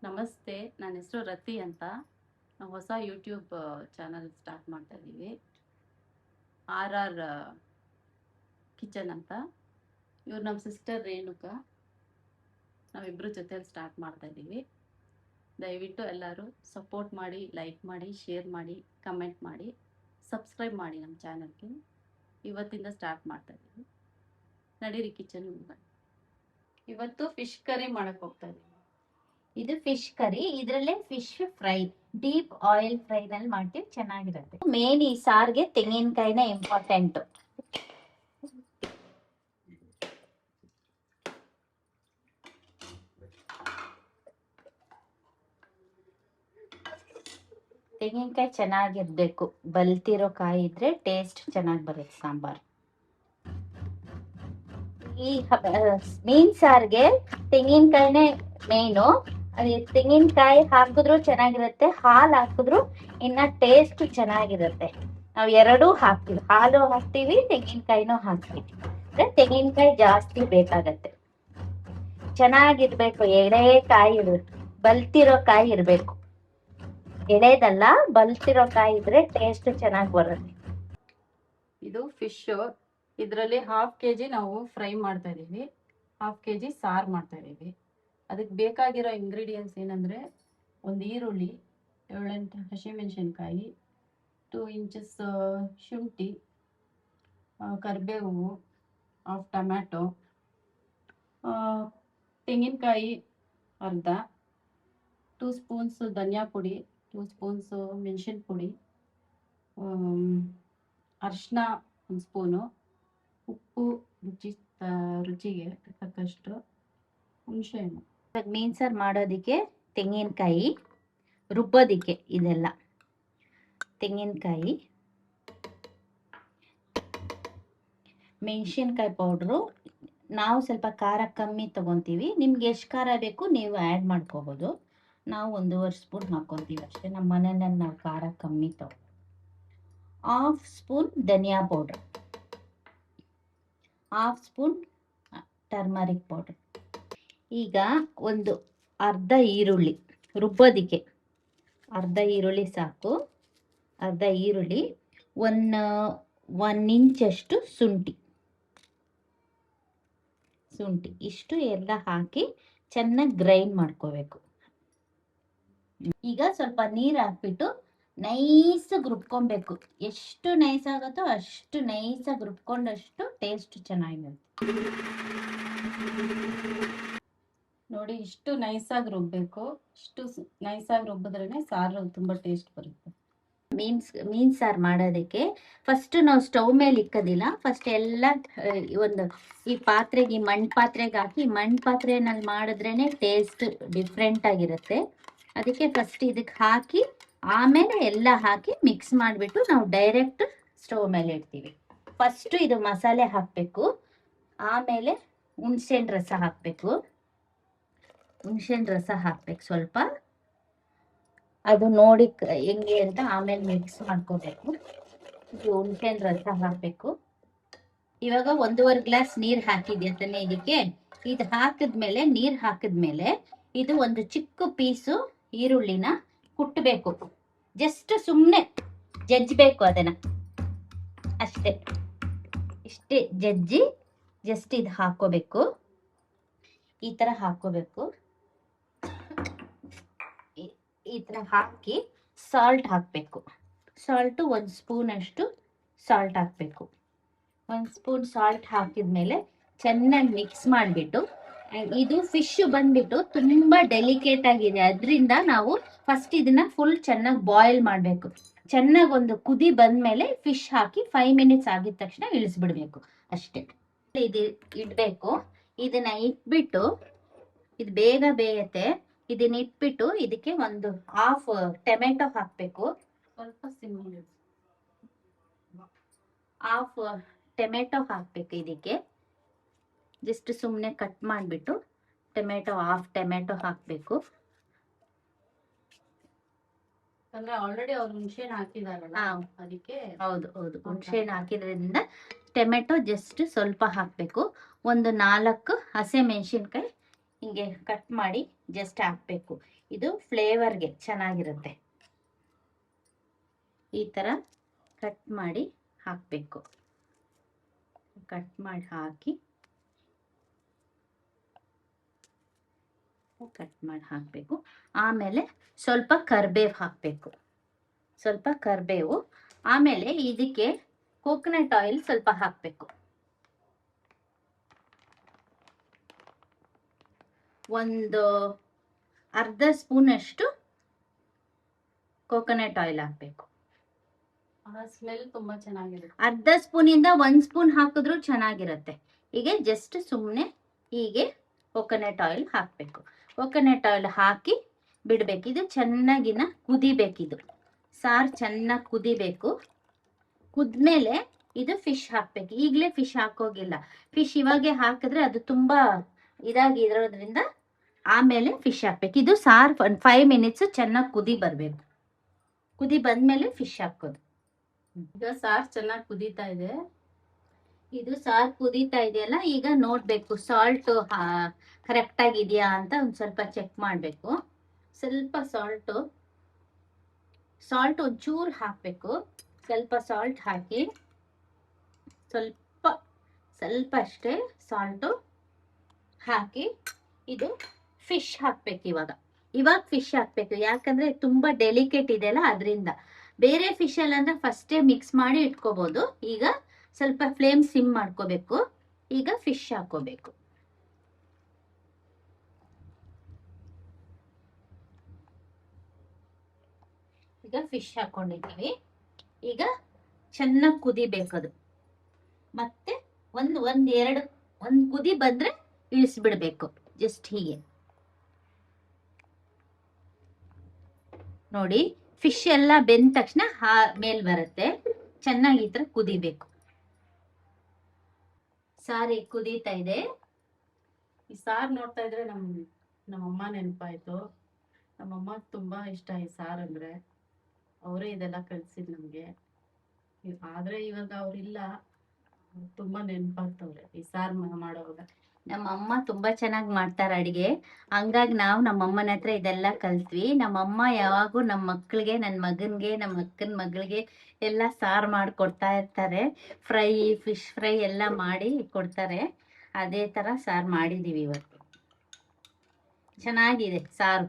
ನಮಸ್ತೆ, ನನ್ನ ಹೆಸರು ರತಿ ಅಂತ. ನಾವು ಹೊಸ ಯೂಟ್ಯೂಬ್ ಚಾನಲ್ ಸ್ಟಾರ್ಟ್ ಮಾಡ್ತಾ ಇದ್ದೀವಿ. RR ಕಿಚನ್ ಅಂತ. ಇವ್ರು ನಮ್ಮ ಸಿಸ್ಟರ್ ರೇಣುಕಾ. ನಾವಿಬ್ಬರು ಜೊತೆಲಿ ಸ್ಟಾರ್ಟ್ ಮಾಡ್ತಾ ಇದ್ದೀವಿ. ದಯವಿಟ್ಟು ಎಲ್ಲರೂ ಸಪೋರ್ಟ್ ಮಾಡಿ, ಲೈಕ್ ಮಾಡಿ, ಶೇರ್ ಮಾಡಿ, ಕಮೆಂಟ್ ಮಾಡಿ, ಸಬ್ಸ್ಕ್ರೈಬ್ ಮಾಡಿ ನಮ್ಮ ಚಾನಲ್ಗೆ. ಇವತ್ತಿಂದ ಸ್ಟಾರ್ಟ್ ಮಾಡ್ತಾ ಇದ್ದೀವಿ. ನಡೀರಿ ಕಿಚನ್. ಇವತ್ತು ಫಿಶ್ ಕರಿ ಮಾಡಕ್ಕೆ ಹೋಗ್ತಾ ಇದ್ದೀವಿ. ಇದು ಫಿಶ್ ಕರಿ. ಇದರಲ್ಲೇ fish fry, deep oil fry ನಲ್ಲಿ ಮಾಡ್ತೀವಿ, ಚೆನ್ನಾಗಿರುತ್ತೆ. ಮೇನ್ ಈ ಸಾರ್ಗೆ ತೆಂಗಿನಕಾಯಿನ ಇಂಪಾರ್ಟೆಂಟ್. ತೆಂಗಿನಕಾಯಿ ಚೆನ್ನಾಗಿರ್ಬೇಕು, ಬಲ್ತಿರೋ ಕಾಯಿ ಇದ್ರೆ ಟೇಸ್ಟ್ ಚೆನ್ನಾಗಿ ಬರುತ್ತೆ ಸಾಂಬಾರ್. ಈ ಮೀನ್ ಸಾರ್ಗೆ ತೆಂಗಿನಕಾಯಿನೇ ಮೇನು. ತೆಂಗಿನಕಾಯಿ ಹಾಕಿದ್ರು ಚೆನ್ನಾಗಿರುತ್ತೆ, ಹಾಲು ಹಾಕಿದ್ರು ಇನ್ನ ಟೇಸ್ಟ್ ಚೆನ್ನಾಗಿರುತ್ತೆ. ನಾವು ಎರಡೂ ಹಾಕ್ತಿವಿ, ಹಾಲು ಹಾಕ್ತಿವಿ, ತೆಂಗಿನಕಾಯಿನೂ ಹಾಕ್ತಿವಿ. ಅಂದ್ರೆ ತೆಂಗಿನಕಾಯಿ ಜಾಸ್ತಿ ಬೇಕಾಗತ್ತೆ. ಚೆನ್ನಾಗಿರ್ಬೇಕು, ಎಳೆ ಕಾಯಿ ಬಲ್ತಿರೋ ಕಾಯಿ ಇರ್ಬೇಕು. ಎಳೆದಲ್ಲ, ಬಲ್ತಿರೋ ಕಾಯಿ ಇದ್ರೆ ಟೇಸ್ಟ್ ಚೆನ್ನಾಗಿ ಬರುತ್ತೆ. ಇದು ಫಿಶ್. ಇದರಲ್ಲಿ 1/2 kg ನಾವು ಫ್ರೈ ಮಾಡ್ತಾ ಇದೀವಿ, 1/2 kg ಸಾರು ಮಾಡ್ತಾ ಇದೀವಿ. ಅದಕ್ಕೆ ಬೇಕಾಗಿರೋ ಇಂಗ್ರೀಡಿಯೆಂಟ್ಸ್ ಏನಂದರೆ, ಒಂದು ಈರುಳ್ಳಿ, 7-8 ಹಸಿಮೆಣಸಿನ್ಕಾಯಿ, 2 ಇಂಚಸ್ ಶುಂಠಿ, ಕರಿಬೇವು, 1/2 ಟೊಮ್ಯಾಟೊ, ತೆಂಗಿನಕಾಯಿ ಅರ್ಧ, 2 ಸ್ಪೂನ್ಸ್ ಧನಿಯಾ ಪುಡಿ, 2 ಸ್ಪೂನ್ಸ್ ಮೆಣಸಿನ ಪುಡಿ, ಅರಿಶಿನ 1 ಸ್ಪೂನು, ಉಪ್ಪು ರುಚಿಗೆ ತಕ್ಕಷ್ಟು, ಹುಣಸೆಹಣ್ಣು. ಮೀನ್ ಸಾರು ಮಾಡೋದಿಕ್ಕೆ ತೆಂಗಿನಕಾಯಿ, ರುಬ್ಬೋದಿಕ್ಕೆ ಇದೆಲ್ಲ ತೆಂಗಿನಕಾಯಿ, ಮೆಣಸಿನ್ಕಾಯಿ ಪೌಡ್ರು. ನಾವು ಸ್ವಲ್ಪ ಖಾರ ಕಮ್ಮಿ ತಗೊಂತೀವಿ, ನಿಮ್ಗೆ ಎಷ್ಟು ಖಾರ ಬೇಕು ನೀವು ಆ್ಯಡ್ ಮಾಡ್ಕೋಬೋದು. ನಾವು 1.5 ಸ್ಪೂನ್ ಹಾಕ್ಕೊತೀವಿ ಅಷ್ಟೇ, ನಮ್ಮ ಮನೆಯಲ್ಲಿ ನಾವು ಖಾರ ಕಮ್ಮಿ ತಗೋ. 1/2 ಸ್ಪೂನ್ ಧನಿಯಾ ಪೌಡ್ರ್, 1/2 ಸ್ಪೂನ್ ಟರ್ಮರಿಕ್ ಪೌಡ್ರ್. ಈಗ ಒಂದು ಅರ್ಧ ಈರುಳ್ಳಿ ರುಬ್ಬೋದಿಕ್ಕೆ, ಅರ್ಧ ಈರುಳ್ಳಿ ಸಾಕು. ಅರ್ಧ ಈರುಳ್ಳಿ, 1 ಇಂಚಷ್ಟು ಶುಂಠಿ, ಇಷ್ಟು ಎಲ್ಲ ಹಾಕಿ ಚೆನ್ನಾಗಿ ಗ್ರೈಂಡ್ ಮಾಡ್ಕೋಬೇಕು. ಈಗ ಸ್ವಲ್ಪ ನೀರು ಹಾಕ್ಬಿಟ್ಟು ನೈಸಾಗಿ ರುಬ್ಕೊಬೇಕು. ಎಷ್ಟು ನೈಸ್ ಆಗುತ್ತೋ ಅಷ್ಟು ನೈಸಾಗಿ ರುಬ್ಕೊಂಡಷ್ಟು ಟೇಸ್ಟ್ ಚೆನ್ನಾಗಿರುತ್ತೆ. ನೋಡಿ, ಇಷ್ಟು ನೈಸಾಗಿ ರುಬ್ಬಬೇಕು. ಇಷ್ಟು ನೈಸಾಗಿ ರುಬ್ಬಿದ್ರೇ ಸಾರು ತುಂಬ ಟೇಸ್ಟ್ ಬರುತ್ತೆ. ಮೀನ್ ಸಾರು ಮಾಡೋದಕ್ಕೆ ಫಸ್ಟ್ ನಾವು ಸ್ಟವ್ ಮೇಲೆ ಇಕ್ಕೋದಿಲ್ಲ. ಫಸ್ಟ್ ಎಲ್ಲ ಈ ಪಾತ್ರೆಗೆ, ಮಣ್ಣು ಪಾತ್ರೆಗೆ ಹಾಕಿ, ಮಣ್ಣು ಪಾತ್ರೆನಲ್ಲಿ ಮಾಡಿದ್ರೇನೆ ಟೇಸ್ಟ್ ಡಿಫ್ರೆಂಟ್ ಆಗಿರುತ್ತೆ. ಅದಕ್ಕೆ ಫಸ್ಟ್ ಇದಕ್ಕೆ ಹಾಕಿ ಆಮೇಲೆ ಎಲ್ಲ ಹಾಕಿ ಮಿಕ್ಸ್ ಮಾಡಿಬಿಟ್ಟು ನಾವು ಡೈರೆಕ್ಟ್ ಸ್ಟವ್ ಮೇಲೆ ಇಡ್ತೀವಿ. ಫಸ್ಟ್ ಇದು ಮಸಾಲೆ ಹಾಕಬೇಕು, ಆಮೇಲೆ ಹುಣಸೆಹಣ್ಣು ರಸ ಹಾಕಬೇಕು. ಹುಣಸೆಹಣ್ಣು ರಸ ಹಾಕ್ಬೇಕು ಸ್ವಲ್ಪ, ಅದು ನೋಡಿ ಹೆಂಗೆ ಅಂತ ಆಮೇಲೆ ಮಿಕ್ಸ್ ಮಾಡ್ಕೋಬೇಕು. ಇದು ಹುಣಸೆಹಣ್ಣು ರಸ ಹಾಕಬೇಕು. ಇವಾಗ 1.5 ಗ್ಲಾಸ್ ನೀರು ಹಾಕಿದ್ದೆ ಅಂತಾನೆ ಇದಕ್ಕೆ. ಇದು ಹಾಕಿದ್ಮೇಲೆ, ನೀರು ಹಾಕಿದ್ಮೇಲೆ ಇದು ಒಂದು ಚಿಕ್ಕ ಪೀಸು ಈರುಳ್ಳಿನ ಕುಟ್ಟಬೇಕು. ಜಸ್ಟ್ ಸುಮ್ಮನೆ ಜಜ್ಬೇಕು ಅದನ್ನ ಅಷ್ಟೇ. ಇಷ್ಟೇ ಜಜ್ಜಿ ಜಸ್ಟ್ ಇದು ಹಾಕೋಬೇಕು. ಈ ಥರ ಹಾಕೋಬೇಕು. ಈ ಥರ ಹಾಕಿ ಸಾಲ್ಟ್ ಹಾಕಬೇಕು. ಸಾಲ್ಟು 1 ಸ್ಪೂನ್ ಅಷ್ಟು ಸಾಲ್ಟ್ ಹಾಕಬೇಕು. 1 ಸ್ಪೂನ್ ಸಾಲ್ಟ್ ಹಾಕಿದ್ಮೇಲೆ ಚೆನ್ನಾಗಿ ಮಿಕ್ಸ್ ಮಾಡಿಬಿಟ್ಟು, ಇದು ಫಿಶ್ ಬಂದ್ಬಿಟ್ಟು ತುಂಬ ಡೆಲಿಕೇಟ್ ಆಗಿದೆ, ಅದರಿಂದ ನಾವು ಫಸ್ಟ್ ಇದನ್ನ ಫುಲ್ ಚೆನ್ನಾಗಿ ಬಾಯ್ಲ್ ಮಾಡಬೇಕು. ಚೆನ್ನಾಗಿ ಒಂದು ಕುದಿ ಬಂದಮೇಲೆ ಫಿಶ್ ಹಾಕಿ 5 ಮಿನಿಟ್ಸ್ ಆಗಿದ ತಕ್ಷಣ ಇಳಿಸ್ಬಿಡ್ಬೇಕು ಅಷ್ಟೇ. ಇದು ಇಡಬೇಕು. ಇದನ್ನ ಇಟ್ಬಿಟ್ಟು, ಇದು ಬೇಗ ಬೇಯುತ್ತೆ. ಇದನ್ನ ಇಟ್ಬಿಟ್ಟು ಇದಕ್ಕೆ 1/2 ಟೊಮೆಟೊ ಹಾಕಬೇಕು. ಸ್ವಲ್ಪ ಸಿಮ್ಮಲ್ಲಿ 1/2 ಟೊಮೆಟೊ ಹಾಕಬೇಕು. ಇದಕ್ಕೆ ಜಸ್ಟ್ ಸುಮ್ಮನೆ ಕಟ್ ಮಾಡಿಬಿಟ್ಟು ಟೊಮೆಟೊ 1/2 ಟೊಮೆಟೊ ಹಾಕಬೇಕು. ಅಂದ್ರೆ ಆಲ್ರೆಡಿ ಅವ್ರು ಹುಣಸೆಹಣ್ಣು ಹಾಕಿದಾರಲ್ಲ, ಅದಕ್ಕೆ. ಹೌದು, ಹುಣಸೆಹಣ್ಣು ಹಾಕಿದ್ರಿಂದ ಟೊಮೆಟೊ ಜಸ್ಟ್ ಸ್ವಲ್ಪ ಹಾಕಬೇಕು. 4 ಹಸಿಮೆಣಸಿನ್ಕಾಯಿ ಹಿಂಗೆ ಕಟ್ ಮಾಡಿ ಜಸ್ಟ್ ಹಾಕಬೇಕು. ಇದು ಫ್ಲೇವರ್ಗೆ ಚೆನ್ನಾಗಿರುತ್ತೆ. ಈ ತರ ಕಟ್ ಮಾಡಿ ಹಾಕಬೇಕು. ಕಟ್ ಮಾಡಿ ಹಾಕಿ ಹಾಕಬೇಕು. ಆಮೇಲೆ ಸ್ವಲ್ಪ ಕರ್ಬೇವು ಹಾಕಬೇಕು. ಸ್ವಲ್ಪ ಕರ್ಬೇವು. ಆಮೇಲೆ ಇದಕ್ಕೆ ಕೋಕೋನಟ್ ಆಯಿಲ್ ಸ್ವಲ್ಪ ಹಾಕಬೇಕು. ಒಂದು ಅರ್ಧ ಸ್ಪೂನ್ ಅಷ್ಟು ಕೋಕೋನಟ್ ಆಯಿಲ್ ಹಾಕಬೇಕು. ಸ್ಮೆಲ್ ತುಂಬಾ ಚೆನ್ನಾಗಿರುತ್ತೆ. ಅರ್ಧ ಸ್ಪೂನ್ ಇಂದ 1 ಸ್ಪೂನ್ ಹಾಕಿದ್ರು ಚೆನ್ನಾಗಿರುತ್ತೆ. ಹೀಗೆ ಜಸ್ಟ್ ಸುಮ್ಮನೆ ಹೀಗೆ ಕೋಕೋನಟ್ ಆಯಿಲ್ ಹಾಕಬೇಕು. ಕೋಕೋನಟ್ ಆಯಿಲ್ ಹಾಕಿ ಬಿಡ್ಬೇಕು. ಇದು ಚೆನ್ನಾಗಿನ ಕುದಿಬೇಕಿದು. ಸಾರು ಚೆನ್ನಾಗಿ ಕುದಿಬೇಕು. ಕುದ್ಮೇಲೆ ಇದು ಫಿಶ್ ಹಾಕ್ಬೇಕು. ಈಗಲೇ ಫಿಶ್ ಹಾಕೋಗಿಲ್ಲ. ಫಿಶ್ ಇವಾಗೆ ಹಾಕಿದ್ರೆ ಅದು ತುಂಬಾ ಇರೋದ್ರಿಂದ ಆಮೇಲೆ ಫಿಶ್ ಹಾಕ್ಬೇಕು. ಇದು ಸಾರು 5 ಮಿನಿಟ್ಸ್ ಚೆನ್ನಾಗಿ ಕುದಿ ಬರ್ಬೇಕು. ಕುದಿ ಬಂದ್ಮೇಲೆ ಫಿಶ್ ಹಾಕೋದು. ಈಗ ಸಾರು ಚೆನ್ನಾಗಿ ಕುದೀತಾ ಇದೆ. ಇದು ಸಾರು ಕುದೀತಾ ಇದೆಯಲ್ಲ, ಈಗ ನೋಡ್ಬೇಕು ಸಾಲ್ಟ್ ಕರೆಕ್ಟ್ ಆಗಿದೆಯಾ ಅಂತ ಒಂದ್ ಸ್ವಲ್ಪ ಚೆಕ್ ಮಾಡ್ಬೇಕು. ಸ್ವಲ್ಪ ಸಾಲ್ಟ್ ಒಂಚೂರು ಹಾಕ್ಬೇಕು. ಸ್ವಲ್ಪ ಸಾಲ್ಟ್ ಹಾಕಿ ಸ್ವಲ್ಪ ಅಷ್ಟೇ ಸಾಲ್ಟು ಹಾಕಿ ಇದು ಫಿಶ್ ಹಾಕ್ಬೇಕು. ಇವಾಗ ಫಿಶ್ ಹಾಕ್ಬೇಕು. ಯಾಕಂದ್ರೆ ತುಂಬಾ ಡೆಲಿಕೇಟ್ ಇದೆಯಲ್ಲ, ಅದರಿಂದ. ಬೇರೆ ಫಿಶ್ ಅಲ್ಲಿ ಅಂದ್ರೆ ಫಸ್ಟೇ ಮಿಕ್ಸ್ ಮಾಡಿ ಇಟ್ಕೋಬಹುದು. ಈಗ ಸ್ವಲ್ಪ ಫ್ಲೇಮ್ ಸಿಮ್ ಮಾಡ್ಕೋಬೇಕು. ಈಗ ಫಿಶ್ ಹಾಕೋಬೇಕು. ಈಗ ಫಿಶ್ ಹಾಕೊಂಡಿದ್ದೀವಿ. ಈಗ ಚೆನ್ನಾಗಿ ಕುದಿಬೇಕದು. ಮತ್ತೆ ಒಂದು ಕುದಿ ಬಂದ್ರೆ ಇಳಿಸ್ಬಿಡ್ಬೇಕು. ಜಸ್ಟ್ ಹೀಗೆ ನೋಡಿ, ಫಿಶ್ ಎಲ್ಲ ಬೆಂದ ತಕ್ಷಣ ಮೇಲ್ ಬರುತ್ತೆ. ಚೆನ್ನಾಗಿ ಈ ತರ ಕುದಿಬೇಕು. ಸಾರಿ ಕುದೀತಾ ಇದೆ. ಈ ಸಾರು ನೋಡ್ತಾ ಇದ್ರೆ ನಮ್ಮಮ್ಮ ನೆನಪಾಯ್ತು. ನಮ್ಮಮ್ಮ ತುಂಬಾ ಇಷ್ಟ ಈ ಸಾರು ಅಂದ್ರೆ. ಅವರೇ ಇದೆಲ್ಲ ಕಳ್ಸಿದ್ ನಮ್ಗೆ. ಆದ್ರೆ ಇವಾಗ ಅವ್ರಿಲ್ಲ. ತುಂಬಾ ನೆನಪಾಗ್ತವ್ರೆ ಈ ಸಾರು ಮಾಡೋವಾಗ. ನಮ್ಮ ಅಮ್ಮ ತುಂಬಾ ಚೆನ್ನಾಗಿ ಮಾಡ್ತಾರ ಅಡಿಗೆ. ಹಂಗಾಗಿ ನಾವು ನಮ್ಮಮ್ಮನ ಹತ್ರ ಇದೆಲ್ಲ ಕಲ್ತ್ವಿ. ನಮ್ಮಮ್ಮ ಯಾವಾಗೂ ನಮ್ಮ ಮಕ್ಳಿಗೆ, ನನ್ನ ಮಗನ್ಗೆ, ನಮ್ಮ ಅಕ್ಕನ ಮಗಳಿಗೆ ಎಲ್ಲ ಸಾರು ಮಾಡಿ ಕೊಡ್ತಾ ಇರ್ತಾರೆ. ಫಿಶ್ ಫ್ರೈ ಎಲ್ಲ ಮಾಡಿ ಕೊಡ್ತಾರೆ. ಅದೇ ತರ ಸಾರು ಮಾಡಿದೀವಿ ಇವತ್ತು. ಚೆನ್ನಾಗಿದೆ ಸಾರು,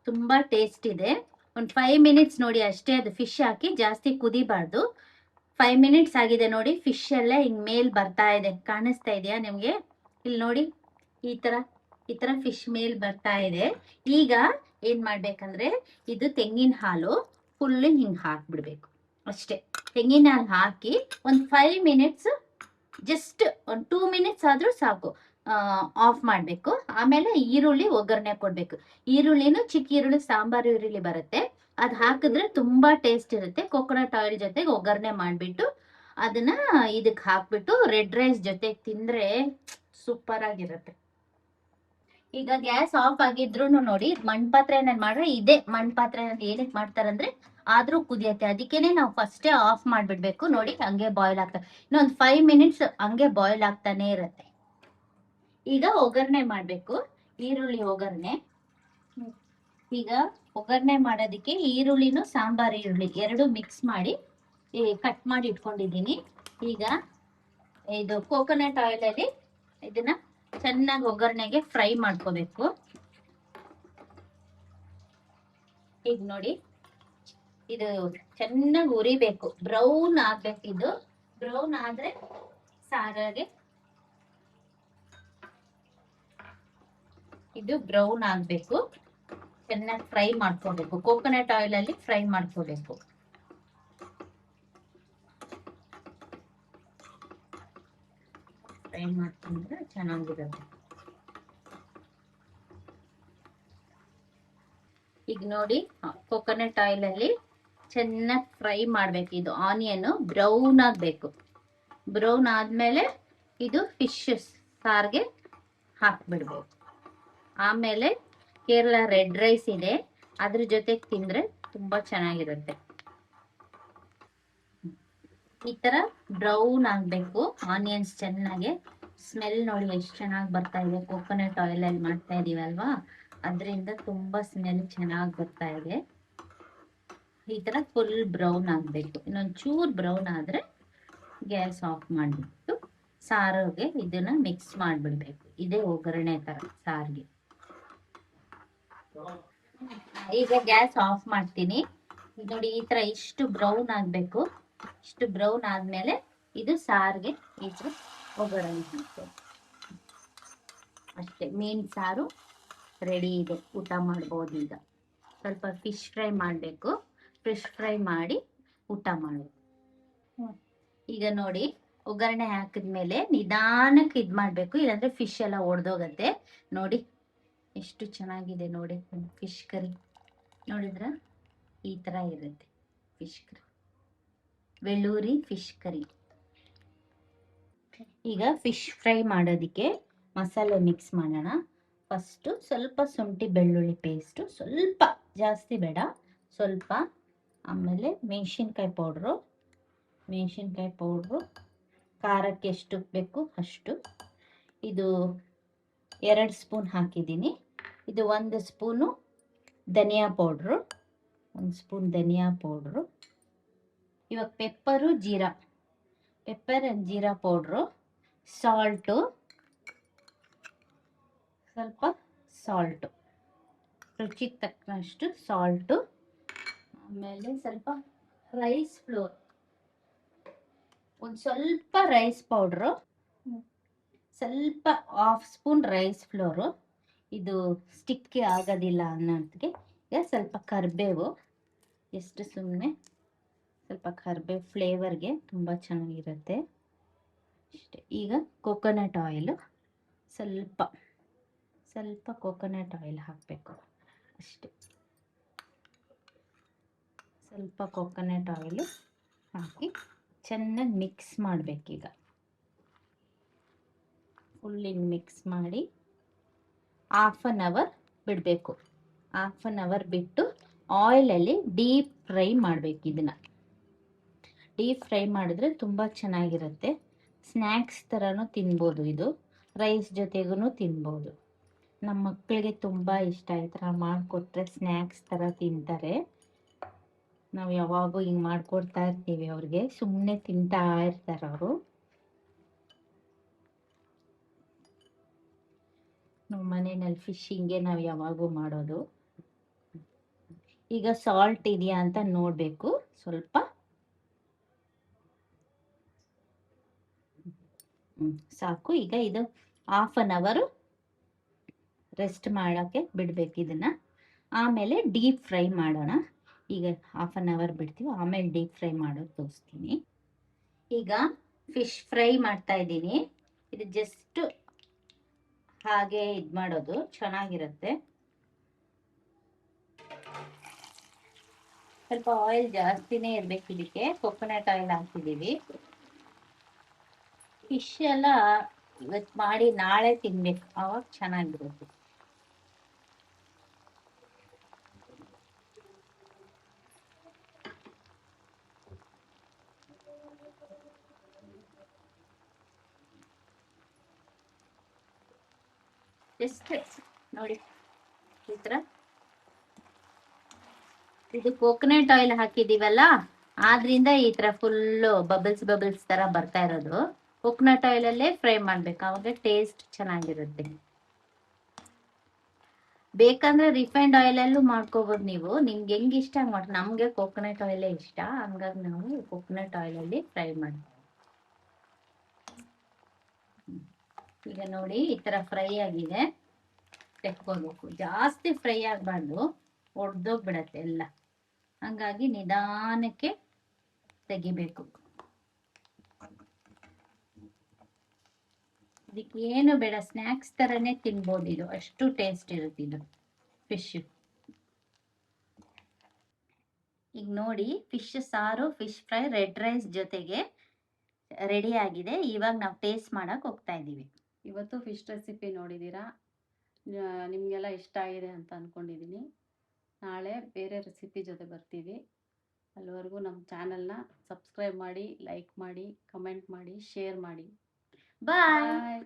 ತುಂಬಾ ಟೇಸ್ಟ್ ಇದೆ. ಒಂದು 5 ಮಿನಿಟ್ಸ್ ನೋಡಿ ಅಷ್ಟೇ. ಅದು ಫಿಶ್ ಹಾಕಿ ಜಾಸ್ತಿ ಕುದಿಬಾರ್ದು. 5 ಮಿನಿಟ್ಸ್ ಆಗಿದೆ ನೋಡಿ. ಫಿಶ್ ಎಲ್ಲ ಹಿಂಗ್ ಮೇಲ್ ಬರ್ತಾ ಇದೆ. ಕಾಣಿಸ್ತಾ ಇದೆಯಾ ನಿಮ್ಗೆ? ಇಲ್ಲಿ ನೋಡಿ, ಈ ತರ ಫಿಶ್ ಮೇಲ್ ಬರ್ತಾ ಇದೆ. ಈಗ ಏನ್ ಮಾಡ್ಬೇಕಂದ್ರೆ, ಇದು ತೆಂಗಿನ ಹಾಲು ಫುಲ್ ಹಿಂಗ್ ಹಾಕ್ಬಿಡ್ಬೇಕು ಅಷ್ಟೇ. ತೆಂಗಿನ ಹಾಲು ಹಾಕಿ ಒಂದು 5 ಮಿನಿಟ್ಸ್, ಜಸ್ಟ್ ಒಂದು 2 ಮಿನಿಟ್ಸ್ ಆದ್ರೂ ಸಾಕು, ಆಫ್ ಮಾಡ್ಬೇಕು. ಆಮೇಲೆ ಈರುಳ್ಳಿ ಒಗ್ಗರಣೆ ಕೊಡ್ಬೇಕು. ಈರುಳ್ಳಿನೂ ಚಿಕ್ಕ ಈರುಳ್ಳಿ, ಸಾಂಬಾರು ಈರುಳ್ಳಿ ಬರುತ್ತೆ, ಅದ್ ಹಾಕಿದ್ರೆ ತುಂಬಾ ಟೇಸ್ಟ್ ಇರುತ್ತೆ. ಕೋಕೋನಟ್ ಆಯಿಲ್ ಜೊತೆಗೆ ಒಗ್ಗರಣೆ ಮಾಡ್ಬಿಟ್ಟು ಅದನ್ನ ಇದಕ್ ಹಾಕ್ಬಿಟ್ಟು ರೆಡ್ ರೈಸ್ ಜೊತೆಗೆ ತಿಂದ್ರೆ ಸೂಪರ್ ಆಗಿರುತ್ತೆ. ಈಗ ಗ್ಯಾಸ್ ಆಫ್ ಆಗಿದ್ರು ನೋಡಿ, ಮಣ್ಪಾತ್ರೆನಲ್ಲಿ ಮಾಡ್ರೆ, ಇದೇ ಮಣ್ಪಾತ್ರೆನಲ್ಲಿ ಏನಕ್ಕೆ ಮಾಡ್ತಾರಂದ್ರೆ ಆದ್ರೂ ಕುದಿಯತ್ತೆ. ಅದಕ್ಕೇನೆ ನಾವು ಫಸ್ಟೇ ಆಫ್ ಮಾಡ್ಬಿಡ್ಬೇಕು. ನೋಡಿ ಹಂಗೆ ಬಾಯ್ಲ್ ಆಗ್ತದೆ. ಇನ್ನೊಂದು 5 ಮಿನಿಟ್ಸ್ ಹಂಗೆ ಬಾಯ್ಲ್ ಆಗ್ತಾನೆ ಇರುತ್ತೆ. ಈಗ ಒಗ್ಗರಣೆ ಮಾಡ್ಬೇಕು. ಈರುಳ್ಳಿ ಒಗ್ಗರಣೆ. ಈಗ ಒಗ್ಗರಣೆ ಮಾಡೋದಕ್ಕೆ ಈರುಳ್ಳಿನೂ ಸಾಂಬಾರ್ ಈರುಳ್ಳಿ ಎರಡು ಮಿಕ್ಸ್ ಮಾಡಿ ಕಟ್ ಮಾಡಿ ಇಟ್ಕೊಂಡಿದ್ದೀನಿ. ಈಗ ಇದು ಕೋಕೋನಟ್ ಆಯಿಲ್ ಅಲ್ಲಿ ಇದನ್ನ ಚೆನ್ನಾಗಿ ಒಗ್ಗರಣೆಗೆ ಫ್ರೈ ಮಾಡ್ಕೋಬೇಕು. ಈಗ ನೋಡಿ, ಇದು ಚೆನ್ನಾಗಿ ಉರಿಬೇಕು, ಬ್ರೌನ್ ಆಗ್ಬೇಕು. ಇದು ಬ್ರೌನ್ ಆದ್ರೆ ಸಾರಿಗೆ ಇದು ಬ್ರೌನ್ ಆಗ್ಬೇಕು. ಚೆನ್ನಾಗಿ ಫ್ರೈ ಮಾಡ್ಕೋಬೇಕು. ಕೋಕೋನಟ್ ಆಯಿಲ್ ಅಲ್ಲಿ ಫ್ರೈ ಮಾಡ್ಕೋಬೇಕು. ಫ್ರೈ ಮಾಡ್ಕೊಂಡ್ರೆ ಚೆನ್ನಾಗಿರುತ್ತೆ. ಈಗ ನೋಡಿ, ಕೋಕೋನಟ್ ಆಯಿಲ್ ಅಲ್ಲಿ ಚೆನ್ನಾಗಿ ಫ್ರೈ ಮಾಡ್ಬೇಕು. ಇದು ಆನಿಯನ್ ಬ್ರೌನ್ ಆಗ್ಬೇಕು. ಬ್ರೌನ್ ಆದ್ಮೇಲೆ ಇದು ಫಿಶ್ ಸಾರ್ಗೆ ಹಾಕ್ಬಿಡ್ಬೇಕು. ಆಮೇಲೆ ಕೇರಳ ರೆಡ್ ರೈಸ್ ಇದೆ, ಅದ್ರ ಜೊತೆಗೆ ತಿಂದ್ರೆ ತುಂಬಾ ಚೆನ್ನಾಗಿರುತ್ತೆ. ಈ ತರ ಬ್ರೌನ್ ಆಗ್ಬೇಕು ಆನಿಯನ್ಸ್ ಚೆನ್ನಾಗಿ. ಸ್ಮೆಲ್ ನೋಡಿ ಎಷ್ಟು ಚೆನ್ನಾಗಿ ಬರ್ತಾ ಇದೆ. ಕೋಕೋನಟ್ ಆಯಿಲ್ ಅಲ್ಲಿ ಮಾಡ್ತಾ ಇದೀವಲ್ವಾ, ಅದರಿಂದ ತುಂಬ ಸ್ಮೆಲ್ ಚೆನ್ನಾಗಿ ಬರ್ತಾ ಇದೆ. ಈ ಥರ ಫುಲ್ ಬ್ರೌನ್ ಆಗಬೇಕು. ಇನ್ನೊಂದು ಚೂರು ಬ್ರೌನ್ ಆದರೆ ಗ್ಯಾಸ್ ಆಫ್ ಮಾಡಿಬಿಟ್ಟು ಸಾರಿಗೆ ಇದನ್ನ ಮಿಕ್ಸ್ ಮಾಡಿಬಿಡ್ಬೇಕು. ಇದೇ ಒಗ್ಗರಣೆ ಥರ ಸಾರಿಗೆ. ಈಗ ಗ್ಯಾಸ್ ಆಫ್ ಮಾಡ್ತೀನಿ. ನೋಡಿ ಈ ಥರ ಇಷ್ಟು ಬ್ರೌನ್ ಆಗಬೇಕು. ಇಷ್ಟು ಬ್ರೌನ್ ಆದಮೇಲೆ ಇದು ಸಾರಿಗೆ ಇದು ಒಗ್ಗರಣೆ ಹಾಕ್ಬೇಕು. ಅಷ್ಟೇ, ಮೀನು ಸಾರು ರೆಡಿ ಇದೆ, ಊಟ ಮಾಡ್ಬೋದು. ಈಗ ಸ್ವಲ್ಪ ಫಿಶ್ ಫ್ರೈ ಮಾಡಬೇಕು. ಫಿಶ್ ಫ್ರೈ ಮಾಡಿ ಊಟ ಮಾಡಬೇಕು. ಈಗ ನೋಡಿ ಒಗ್ಗರಣೆ ಹಾಕಿದ್ಮೇಲೆ ನಿಧಾನಕ್ಕೆ ಇದು ಮಾಡಬೇಕು, ಇಲ್ಲಾಂದ್ರೆ ಫಿಶ್ ಎಲ್ಲ ಒಡೆದೋಗತ್ತೆ. ನೋಡಿ ಎಷ್ಟು ಚೆನ್ನಾಗಿದೆ ನೋಡಿ ಫಿಶ್ ಕರಿ. ನೋಡಿದ್ರ ಈ ಥರ ಇರುತ್ತೆ ಫಿಶ್ ಕರಿ, ವೆಳ್ಳೂರಿ ಫಿಶ್ ಕರಿ. ಈಗ ಫಿಶ್ ಫ್ರೈ ಮಾಡೋದಕ್ಕೆ ಮಸಾಲೆ ಮಿಕ್ಸ್ ಮಾಡೋಣ. ಫಸ್ಟು ಸ್ವಲ್ಪ ಶುಂಠಿ ಬೆಳ್ಳುಳ್ಳಿ ಪೇಸ್ಟು, ಸ್ವಲ್ಪ, ಜಾಸ್ತಿ ಬೇಡ, ಸ್ವಲ್ಪ. ಆಮೇಲೆ ಮೆಣಸಿನ್ಕಾಯಿ ಪೌಡ್ರು, ಖಾರಕ್ಕೆ ಎಷ್ಟು ಬೇಕು ಅಷ್ಟು. ಇದು 2 ಸ್ಪೂನ್ ಹಾಕಿದ್ದೀನಿ. ಇದು 1 ಸ್ಪೂನು ಧನಿಯಾ ಪೌಡ್ರು, 1 ಸ್ಪೂನ್ ಧನಿಯಾ ಪೌಡ್ರು. ಇವಾಗ pepper and jeera powder, salt, ಸ್ವಲ್ಪ ಸಾಲ್ಟು, ರುಚಿಗೆ ತಕ್ಕನಷ್ಟು ಸಾಲ್ಟು. ಆಮೇಲೆ ಸ್ವಲ್ಪ ರೈಸ್ ಫ್ಲೋರ್, ಒಂದು ಸ್ವಲ್ಪ ರೈಸ್ ಪೌಡ್ರು, ಸ್ವಲ್ಪ 1/2 ಸ್ಪೂನ್ ರೈಸ್ ಫ್ಲೋರು. ಇದು ಸ್ಟಿಕ್ಗೆ ಆಗೋದಿಲ್ಲ ಅನ್ನೋದಕ್ಕೆ. ಈಗ ಸ್ವಲ್ಪ ಕರಿಬೇವು, ಎಷ್ಟು ಸುಮ್ಮನೆ ಸ್ವಲ್ಪ ಕರಿಬೇವು ಫ್ಲೇವರ್ಗೆ ತುಂಬ ಚೆನ್ನಾಗಿರುತ್ತೆ ಅಷ್ಟೇ. ಈಗ ಕೋಕೋನಟ್ ಆಯಿಲು, ಸ್ವಲ್ಪ ಕೋಕೋನಟ್ ಆಯಿಲ್ ಹಾಕಬೇಕು ಅಷ್ಟೇ. ಸ್ವಲ್ಪ ಕೋಕೋನಟ್ ಆಯಿಲು ಹಾಕಿ ಚೆನ್ನಾಗಿ ಮಿಕ್ಸ್ ಮಾಡಬೇಕೀಗ. ಫುಲ್ ಮಿಕ್ಸ್ ಮಾಡಿ 1/2 ಅವರ್ ಬಿಡಬೇಕು. 1/2 ಅವರ್ ಬಿಟ್ಟು ಆಯಿಲಲ್ಲಿ ಡೀಪ್ ಫ್ರೈ ಮಾಡಬೇಕು. ಇದನ್ನು ಡೀಪ್ ಫ್ರೈ ಮಾಡಿದ್ರೆ ತುಂಬ ಚೆನ್ನಾಗಿರುತ್ತೆ. ಸ್ನ್ಯಾಕ್ಸ್ ಥರನೂ ತಿನ್ಬೋದು. ಇದು ರೈಸ್ ಜೊತೆಗೂ ತಿನ್ಬೋದು. ನಮ್ಮ ಮಕ್ಕಳಿಗೆ ತುಂಬ ಇಷ್ಟ. ಈ ಥರ ಮಾಡಿಕೊಟ್ರೆ ಸ್ನ್ಯಾಕ್ಸ್ ಥರ ತಿಂತಾರೆ. ನಾವು ಯಾವಾಗೂ ಹಿಂಗೆ ಮಾಡಿಕೊಡ್ತಾ ಇರ್ತೀವಿ ಅವ್ರಿಗೆ, ಸುಮ್ಮನೆ ತಿಂತಾ ಇರ್ತಾರೆ ಅವರು. ನಮ್ಮ ಮನೆಯಲ್ಲಿ ಫಿಶ್ ಹಿಂಗೆ ನಾವು ಯಾವಾಗೂ ಮಾಡೋದು. ಈಗ ಸಾಲ್ಟ್ ಇದೆಯಾ ಅಂತ ನೋಡಬೇಕು ಸ್ವಲ್ಪ. ಸಾಕು. ಈಗ ಇದು 1/2 ಅವರ್ ರೆಸ್ಟ್ ಮಾಡೋಕ್ಕೆ ಬಿಡಬೇಕು ಇದನ್ನು. ಆಮೇಲೆ ಡೀಪ್ ಫ್ರೈ ಮಾಡೋಣ. ಈಗ 1/2 ಅವರ್ ಬಿಡ್ತೀವಿ, ಆಮೇಲೆ ಡೀಪ್ ಫ್ರೈ ಮಾಡೋದು ತೋರಿಸ್ತೀನಿ. ಈಗ ಫಿಶ್ ಫ್ರೈ ಮಾಡ್ತಾ ಇದ್ದೀನಿ. ಇದು ಜಸ್ಟ್ ಹಾಗೆ ಇದು ಮಾಡೋದು ಚೆನ್ನಾಗಿರುತ್ತೆ. ಸ್ವಲ್ಪ ಆಯಿಲ್ ಜಾಸ್ತಿನೇ ಇರಬೇಕು ಇದಕ್ಕೆ. ಕೊಕೊನಟ್ ಆಯಿಲ್ ಹಾಕಿದ್ದೀವಿ. ಫಿಶ್ ಎಲ್ಲ ಇವತ್ತು ಮಾಡಿ ನಾಳೆ ತಿನ್ಬೇಕು, ಆವಾಗ ಚೆನ್ನಾಗಿರುತ್ತೆ. ಜಸ್ಟ್ ನೋಡಿ ಈ ಥರ. ಇದು ಕೋಕೋನಟ್ ಆಯಿಲ್ ಹಾಕಿದ್ದೀವಲ್ಲ, ಆದ್ರಿಂದ ಈ ಥರ ಫುಲ್ಲು ಬಬಲ್ಸ್ ಥರ ಬರ್ತಾ ಇರೋದು. ಕೋಕೋನಟ್ ಆಯಿಲಲ್ಲೇ ಫ್ರೈ ಮಾಡಬೇಕು, ಆವಾಗ ಟೇಸ್ಟ್ ಚೆನ್ನಾಗಿರುತ್ತೆ. ಬೇಕಂದ್ರೆ ರಿಫೈಂಡ್ ಆಯಿಲಲ್ಲೂ ಮಾಡ್ಕೋಬೋದು ನೀವು, ನಿಮ್ಗೆ ಹೆಂಗೆ ಇಷ್ಟ ಹಂಗೆ ಮಾಡಿ. ನಮಗೆ ಕೋಕೋನಟ್ ಆಯಿಲೇ ಇಷ್ಟ, ಹಂಗಾಗಿ ನಾವು ಕೋಕೋನಟ್ ಆಯಿಲಲ್ಲಿ ಫ್ರೈ ಮಾಡ್ತೀವಿ. ಈಗ ನೋಡಿ ಈ ಥರ ಫ್ರೈ ಆಗಿದೆ, ತೆಕ್ಕೋಬೇಕು. ಜಾಸ್ತಿ ಫ್ರೈ ಆಗಬಾರ್ದು, ಒಡೆದೋಗ್ಬಿಡತ್ತೆ ಎಲ್ಲ. ಹಂಗಾಗಿ ನಿಧಾನಕ್ಕೆ ತೆಗಿಬೇಕು. ಇದಕ್ಕೆ ಏನು ಬೇಡ, ಸ್ನ್ಯಾಕ್ಸ್ ಥರನೇ ತಿನ್ಬೋದು. ಇದು ಅಷ್ಟು ಟೇಸ್ಟ್ ಇರುತ್ತೆ ಇದು ಫಿಶ್. ಈಗ ನೋಡಿ ಫಿಶ್ ಸಾರು, ಫಿಶ್ ಫ್ರೈ ರೆಡ್ ರೈಸ್ ಜೊತೆಗೆ ರೆಡಿ ಆಗಿದೆ. ಇವಾಗ ನಾವು ಟೇಸ್ಟ್ ಮಾಡಕ್ಕೆ ಹೋಗ್ತಾ ಇದ್ದೀವಿ. ಇವತ್ತು ಫಿಶ್ ರೆಸಿಪಿ ನೋಡಿದ್ದೀರಾ, ನಿಮಗೆಲ್ಲ ಇಷ್ಟ ಆಗಿದೆ ಅಂತ ಅಂದ್ಕೊಂಡಿದ್ದೀನಿ. ನಾಳೆ ಬೇರೆ ರೆಸಿಪಿ ಜೊತೆ ಬರ್ತೀವಿ. ಅಲ್ಲಿವರೆಗೂ ನಮ್ಮ ಚಾನಲ್ನ ಸಬ್ಸ್ಕ್ರೈಬ್ ಮಾಡಿ, ಲೈಕ್ ಮಾಡಿ, ಕಮೆಂಟ್ ಮಾಡಿ, ಶೇರ್ ಮಾಡಿ. ಬಾಯ್.